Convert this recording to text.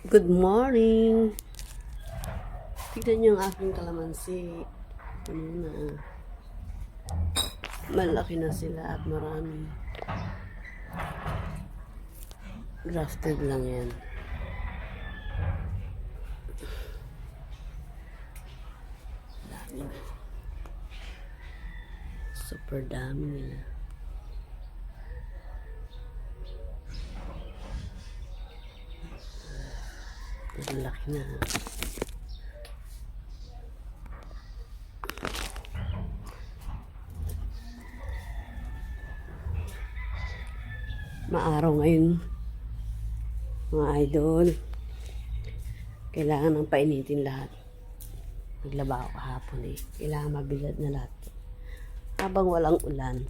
Good morning! Tignan niyo ang aking kalamansi. Ano na. Malaki na sila at marami. Grafted lang yan. Dami na. Super dami nila. Malaki na. Maaraw ngayon, mga idol. Kailangan ng painitin lahat. Naglaba ako kahapon eh. Kailangan mabilad na lahat. Habang walang ulan.